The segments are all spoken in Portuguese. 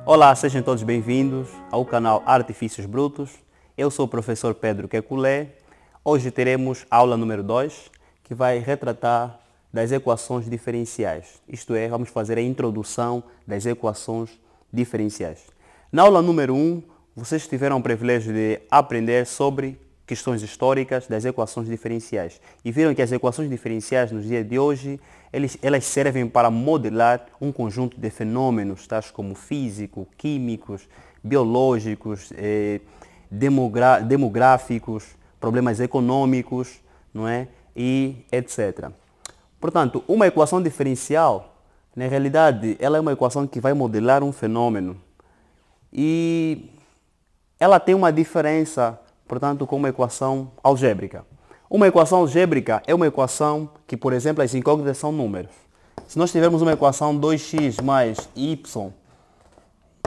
Olá, sejam todos bem-vindos ao canal Artifícios Brutos. Eu sou o professor Pedro Kekulé. Hoje teremos aula número 2, que vai retratar das equações diferenciais. Isto é, vamos fazer a introdução das equações diferenciais. Na aula número 1, vocês tiveram o privilégio de aprender sobre questões históricas das equações diferenciais. E viram que as equações diferenciais nos dias de hoje, elas servem para modelar um conjunto de fenômenos, tais como físicos, químicos, biológicos, demográficos, problemas econômicos, não é? E etc. Portanto, uma equação diferencial, na realidade, ela é uma equação que vai modelar um fenômeno. E ela tem uma diferença, portanto, com uma equação algébrica. Uma equação algébrica é uma equação que, por exemplo, as incógnitas são números. Se nós tivermos uma equação 2x mais y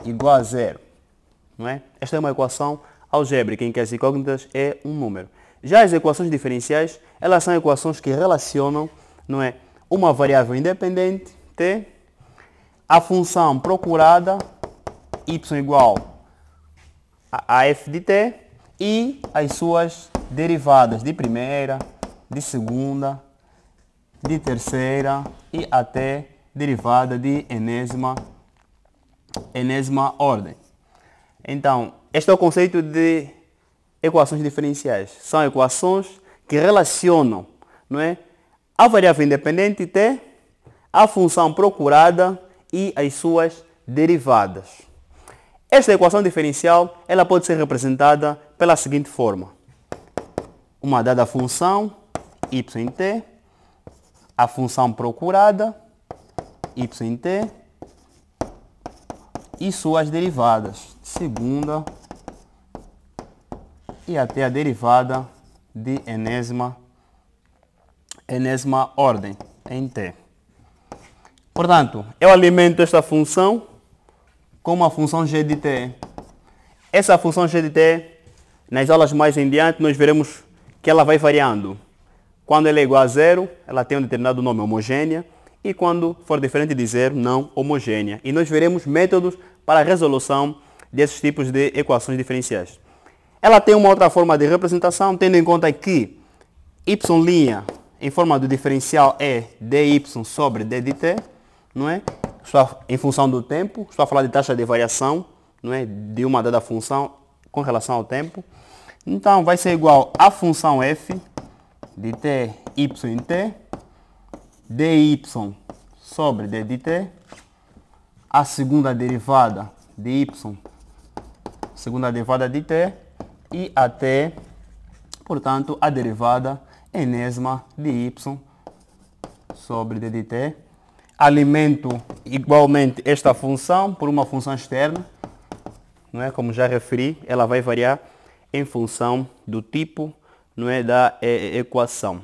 igual a 0, não é? Esta é uma equação algébrica em que as incógnitas é um número. Já as equações diferenciais, elas são equações que relacionam, não é, uma variável independente, t, a função procurada, y igual a f de t, e as suas derivadas de primeira, de segunda, de terceira e até derivada de enésima ordem. Então, este é o conceito de equações diferenciais. São equações que relacionam, não é, a variável independente t, a função procurada e as suas derivadas. Esta equação diferencial, ela pode ser representada pela seguinte forma. Uma dada função, y em t, a função procurada, y em t, e suas derivadas, segunda e até a derivada de enésima ordem, em t. Portanto, eu alimento esta função com uma função g de t. Essa função g de t, nas aulas mais em diante, nós veremos que ela vai variando. Quando ela é igual a 0, ela tem um determinado nome homogênea, e quando for diferente de 0, não homogênea. E nós veremos métodos para a resolução desses tipos de equações diferenciais. Ela tem uma outra forma de representação, tendo em conta que y' em forma do diferencial é dy sobre d de t, não é? Em função do tempo, estou a falar de taxa de variação, não é, de uma dada função com relação ao tempo. Então, vai ser igual a função f de t, y em t, dy sobre d de t, a segunda derivada de y, segunda derivada de t, e até, portanto, a derivada enésima de y sobre d de t. Alimento igualmente esta função por uma função externa, não é? Como já referi, ela vai variar em função do tipo, não é, da equação.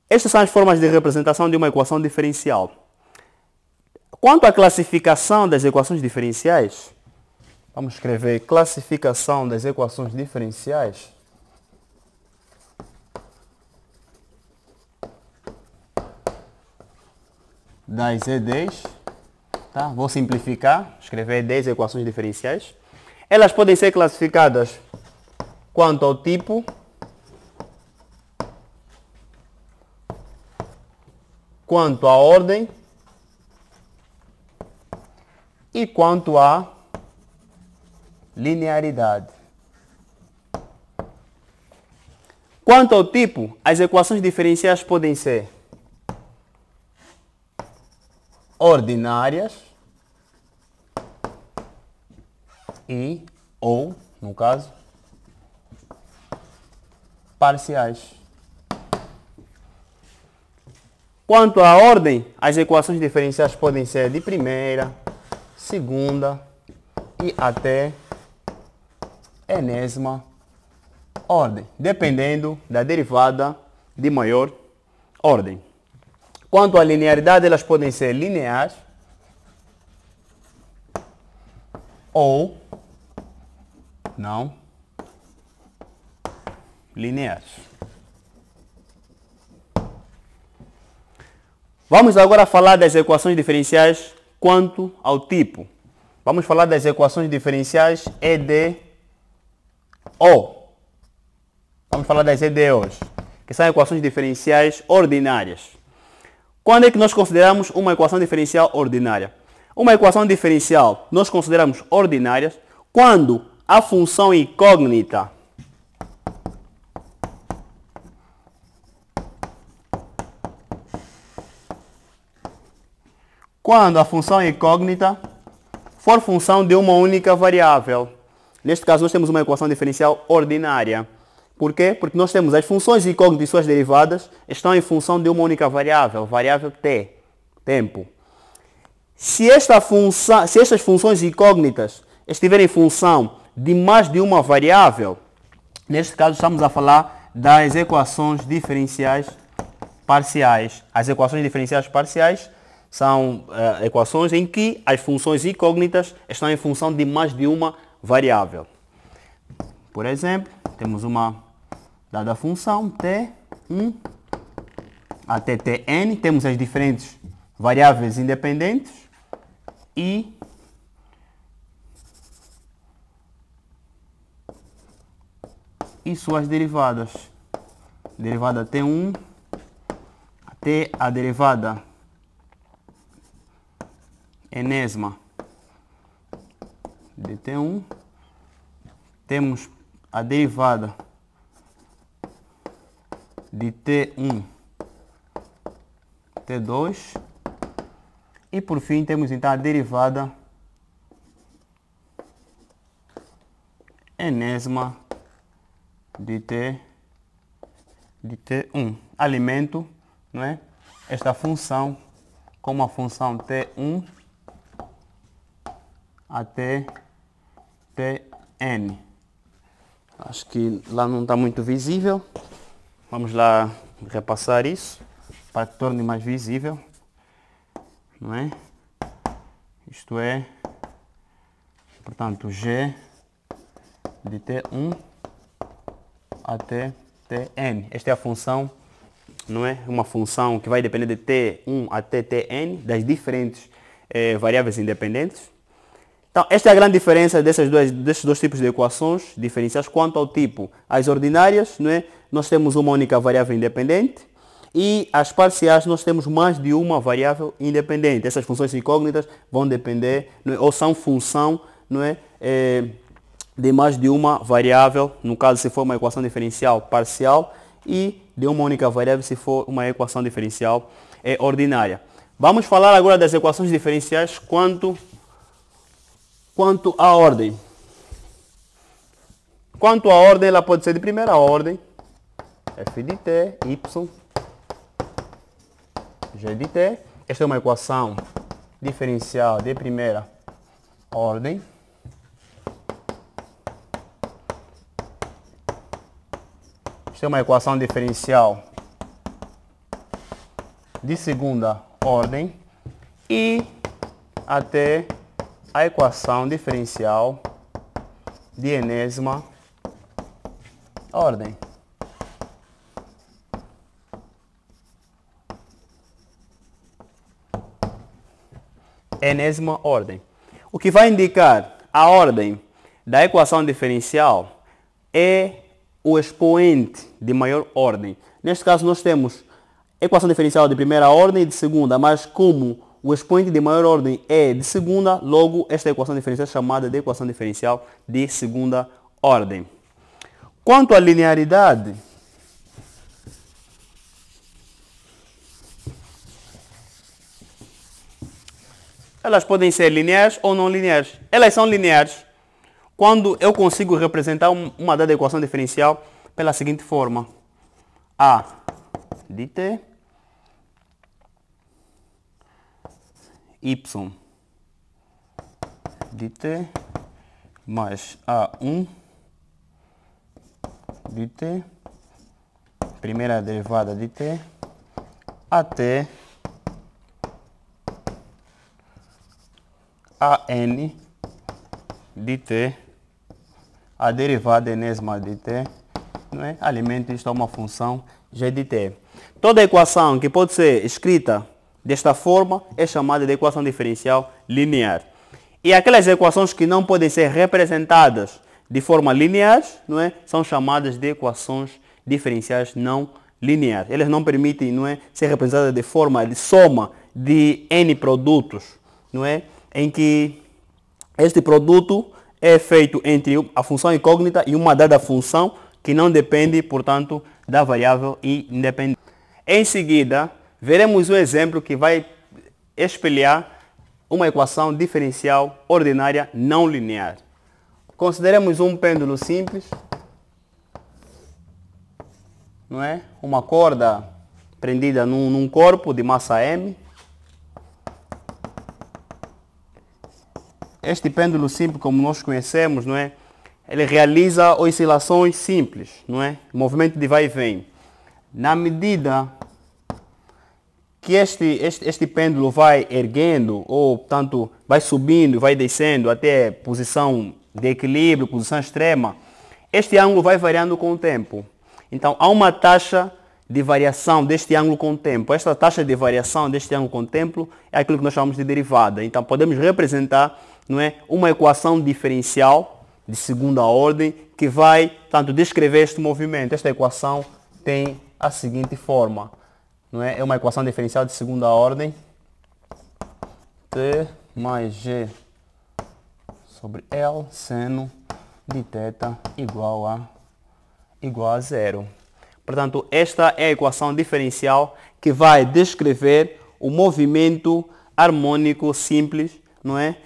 Estas são as formas de representação de uma equação diferencial. Quanto à classificação das equações diferenciais, vamos escrever classificação das equações diferenciais. Das E10, tá? Vou simplificar, escrever 10 equações diferenciais. Elas podem ser classificadas quanto ao tipo, quanto à ordem e quanto à linearidade. Quanto ao tipo, as equações diferenciais podem ser ordinárias ou, no caso, parciais. Quanto à ordem, as equações diferenciais podem ser de primeira, segunda e até enésima ordem, dependendo da derivada de maior ordem. Quanto à linearidade, elas podem ser lineares ou não lineares. Vamos agora falar das equações diferenciais quanto ao tipo. Vamos falar das equações diferenciais EDO. Vamos falar das EDOs, que são equações diferenciais ordinárias. Quando é que nós consideramos uma equação diferencial ordinária? Uma equação diferencial nós consideramos ordinárias quando a função incógnita for função de uma única variável. Neste caso, nós temos uma equação diferencial ordinária. Por quê? Porque nós temos as funções incógnitas e suas derivadas estão em função de uma única variável, variável t, tempo. Se estas funções incógnitas estiverem em função de mais de uma variável, neste caso estamos a falar das equações diferenciais parciais. As equações diferenciais parciais são equações em que as funções incógnitas estão em função de mais de uma variável. Por exemplo, temos uma dada função t1 até tn, temos as diferentes variáveis independentes e suas derivadas. Derivada t1 até a derivada enésima de t1, temos a derivada de t1, t2 e por fim temos então a derivada enésima de t1. Alimento, não é, esta função como a função t1 até tn. Acho que lá não está muito visível. Vamos lá repassar isso para que torne mais visível, não é? Isto é, portanto, g de t1 até tn. Esta é a função, não é? Uma função que vai depender de t1 até tn, das diferentes variáveis independentes. Então, esta é a grande diferença desses dois tipos de equações diferenciais quanto ao tipo. As ordinárias, não é? Nós temos uma única variável independente e as parciais nós temos mais de uma variável independente. Essas funções incógnitas vão depender, não é? Ou são função, não é? De mais de uma variável, no caso se for uma equação diferencial parcial, e de uma única variável se for uma equação diferencial ordinária. Vamos falar agora das equações diferenciais quanto à ordem. Quanto à ordem, ela pode ser de primeira ordem, f de t, y, g de t. Esta é uma equação diferencial de primeira ordem. Esta é uma equação diferencial de segunda ordem e até a equação diferencial de enésima ordem. Enésima ordem. O que vai indicar a ordem da equação diferencial é o expoente de maior ordem. Neste caso nós temos equação diferencial de primeira ordem e de segunda, mas como o expoente de maior ordem é de segunda, logo esta equação diferencial é chamada de equação diferencial de segunda ordem. Quanto à linearidade, elas podem ser lineares ou não lineares. Elas são lineares quando eu consigo representar uma dada equação diferencial pela seguinte forma: a de t, y de t mais a1 de t, primeira derivada de t, até an de t, a derivada enésima de t, não é? Alimenta isto a uma função g de t. Toda equação que pode ser escrita desta forma é chamada de equação diferencial linear. E aquelas equações que não podem ser representadas de forma linear, não é, são chamadas de equações diferenciais não lineares. Elas não permitem, não é, ser representadas de forma de soma de n produtos, não é, em que este produto é feito entre a função incógnita e uma dada função que não depende, portanto, da variável independente. Em seguida, veremos um exemplo que vai espelhar uma equação diferencial ordinária não linear. Consideremos um pêndulo simples, não é? Uma corda prendida num corpo de massa m. Este pêndulo simples, como nós conhecemos, não é? Ele realiza oscilações simples, não é? Movimento de vai e vem. Na medida que este pêndulo vai erguendo, ou portanto vai subindo, vai descendo até posição de equilíbrio, posição extrema, este ângulo vai variando com o tempo. Então há uma taxa de variação deste ângulo com o tempo. Esta taxa de variação deste ângulo com o tempo é aquilo que nós chamamos de derivada. Então podemos representar, não é, uma equação diferencial de segunda ordem que vai, tanto, descrever este movimento. Esta equação tem a seguinte forma, não é? É uma equação diferencial de segunda ordem, T mais G sobre L seno de θ igual a zero. Portanto, esta é a equação diferencial que vai descrever o movimento harmônico simples, não é?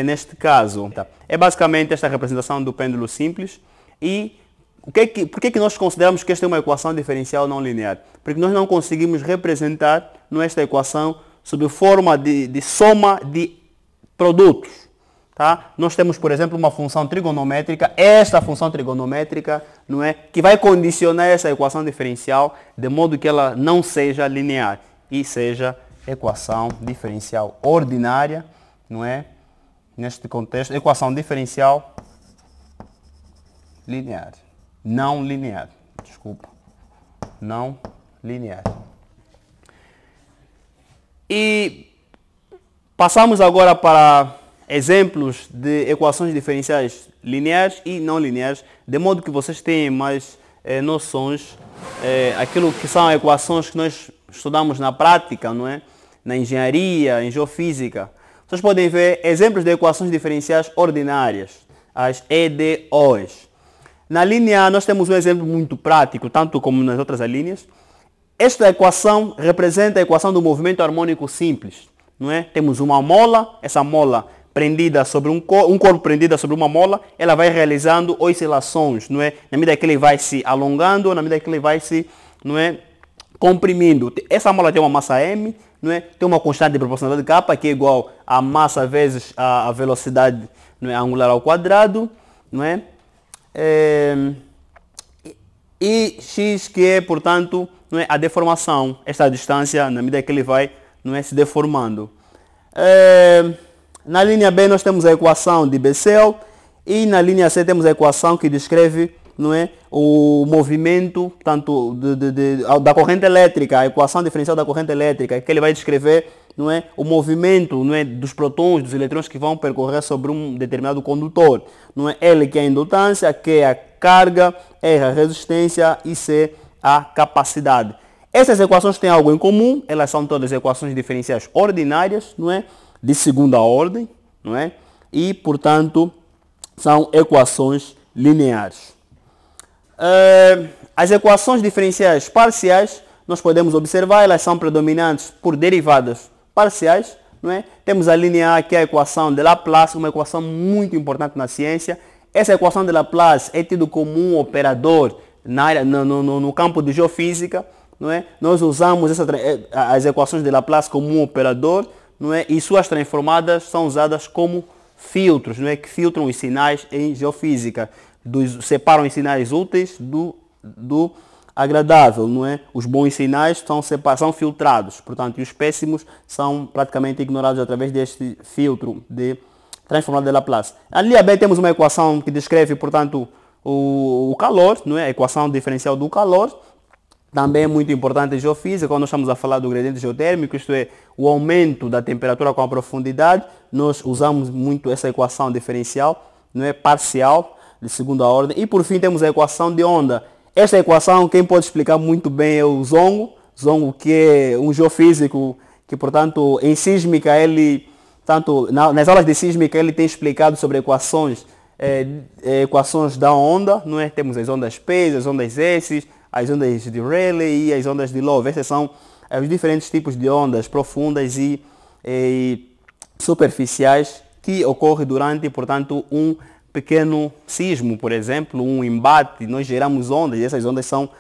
Neste caso, é basicamente esta representação do pêndulo simples. E por que nós consideramos que esta é uma equação diferencial não linear? Porque nós não conseguimos representar esta equação sob forma de soma de produtos. Tá? Nós temos, por exemplo, uma função trigonométrica, esta função trigonométrica, não é, que vai condicionar essa equação diferencial de modo que ela não seja linear e seja equação diferencial ordinária, não é? Neste contexto, equação diferencial linear. Não linear. Desculpa. Não linear. E passamos agora para exemplos de equações diferenciais lineares e não lineares, de modo que vocês tenham mais noções, aquilo que são equações que nós estudamos na prática, não é? Na engenharia, em geofísica. Vocês podem ver exemplos de equações diferenciais ordinárias, as EDOs. Na linha A nós temos um exemplo muito prático, tanto como nas outras linhas. Esta equação representa a equação do movimento harmônico simples, não é? Temos uma mola, essa mola prendida sobre um corpo prendida sobre uma mola, ela vai realizando oscilações, não é? Na medida que ele vai se alongando, na medida que ele vai se, não é, comprimindo. Essa mola tem uma massa m, não é? Tem uma constante de proporcionalidade k, que é igual a massa vezes a velocidade, não é, angular ao quadrado, não é? E x, que é, portanto, não é, a deformação, esta distância na medida que ele vai, não é, se deformando. Na linha B nós temos a equação de Bessel e na linha C temos a equação que descreve, não é, o movimento, tanto da corrente elétrica, a equação diferencial da corrente elétrica, que ele vai descrever, não é, o movimento, não é, dos prótons, dos eletrões que vão percorrer sobre um determinado condutor. Não é? L, que é a indutância, Q é a carga, R a resistência e C a capacidade. Essas equações têm algo em comum, elas são todas equações diferenciais ordinárias, não é, de segunda ordem, não é? E, portanto, são equações lineares. As equações diferenciais parciais, nós podemos observar, elas são predominantes por derivadas parciais, não é? Temos a linha A, que é a equação de Laplace, uma equação muito importante na ciência. Essa equação de Laplace é tido como um operador na área, no campo de geofísica, não é? Nós usamos as equações de Laplace como um operador, não é? E suas transformadas são usadas como filtros, não é? Que filtram os sinais em geofísica, separam os sinais úteis do agradável, não é? Os bons sinais são filtrados, portanto, e os péssimos são praticamente ignorados através deste filtro de transformada de Laplace. Ali B temos uma equação que descreve, portanto, o calor, não é? A equação diferencial do calor. também é muito importante em geofísica, quando nós estamos a falar do gradiente geotérmico, isto é, o aumento da temperatura com a profundidade, nós usamos muito essa equação diferencial, não é, parcial, de segunda ordem. E por fim temos a equação de onda. Esta equação, quem pode explicar muito bem é o Zongo. Zongo, que é um geofísico que, portanto, em sísmica, ele, tanto nas aulas de sísmica, ele tem explicado sobre equações, equações da onda, não é? Temos as ondas P, as ondas S, as ondas de Rayleigh e as ondas de Love. Esses são os diferentes tipos de ondas profundas e superficiais que ocorrem durante, portanto, um pequeno sismo, por exemplo, um embate. Nós geramos ondas e essas ondas são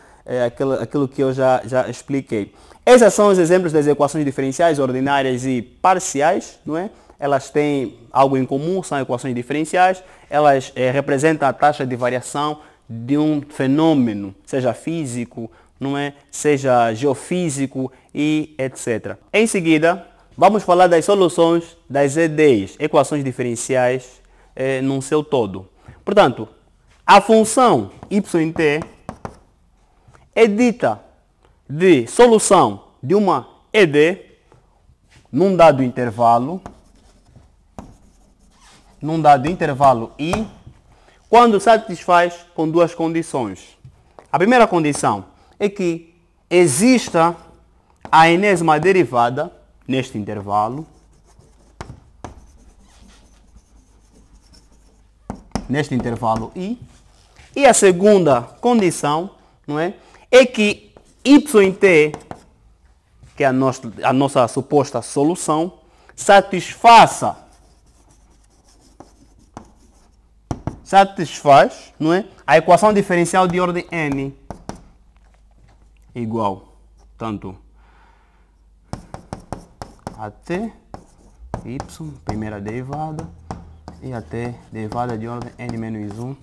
aquilo que eu já expliquei. Esses são os exemplos das equações diferenciais ordinárias e parciais, não é? Elas têm algo em comum, são equações diferenciais, elas representam a taxa de variação de um fenômeno, seja físico, não é? Seja geofísico e etc. Em seguida, vamos falar das soluções das EDs, equações diferenciais, num seu todo. Portanto, a função yt é dita de solução de uma ED num dado intervalo I, quando satisfaz com duas condições. A primeira condição é que exista a enésima derivada neste intervalo, I. E a segunda condição, não é que yt, que é a nossa suposta solução, satisfaz, não é, a equação diferencial de ordem n igual, tanto até y, primeira derivada, e até derivada de ordem n menos 1,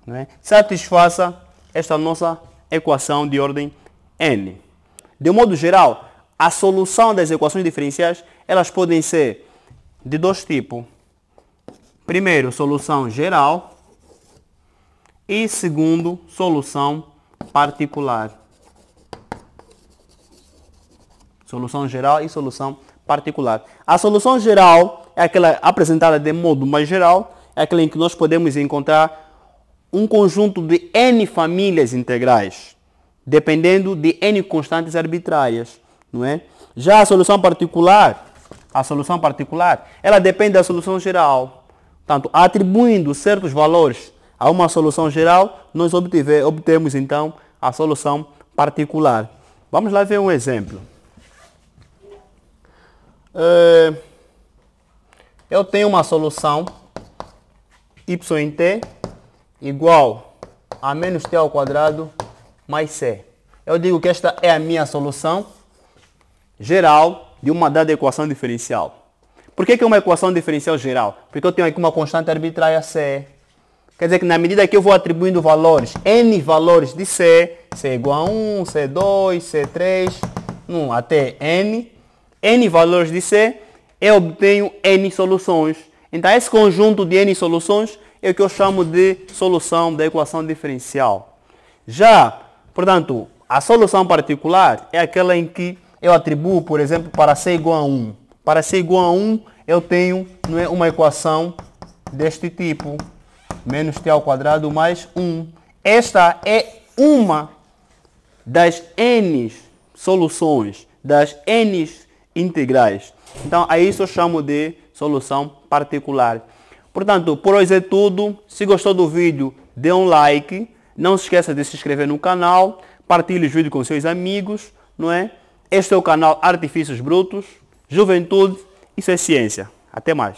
não é, satisfaça esta nossa equação de ordem n. De modo geral, a solução das equações diferenciais, elas podem ser de dois tipos. Primeiro, solução geral e segundo, solução particular. Solução geral e solução particular. A solução geral é aquela apresentada de modo mais geral, é aquela em que nós podemos encontrar um conjunto de n famílias integrais, dependendo de n constantes arbitrárias, não é? Já a solução particular, ela depende da solução geral. Portanto, atribuindo certos valores a uma solução geral, nós obtemos então a solução particular. Vamos lá ver um exemplo. Eu tenho uma solução yt igual a menos t ao quadrado mais c. Eu digo que esta é a minha solução geral de uma dada equação diferencial. Por que é uma equação diferencial geral? Porque eu tenho aqui uma constante arbitrária c. Quer dizer que na medida que eu vou atribuindo valores, n valores de c, c é igual a 1, c2, c3, até n valores de c, eu obtenho n soluções. Então esse conjunto de n soluções é o que eu chamo de solução da equação diferencial. Já, portanto, a solução particular é aquela em que eu atribuo, por exemplo, para c igual a 1. Para c igual a 1, eu tenho, não é, uma equação deste tipo. Menos t ao quadrado mais 1. Esta é uma das n soluções, das n integrais. Então, a isso eu chamo de solução particular. Portanto, por hoje é tudo. Se gostou do vídeo, dê um like. Não se esqueça de se inscrever no canal. Partilhe os vídeos com seus amigos, não é? Este é o canal Artifícios Brutos. Juventude, isso é ciência. Até mais.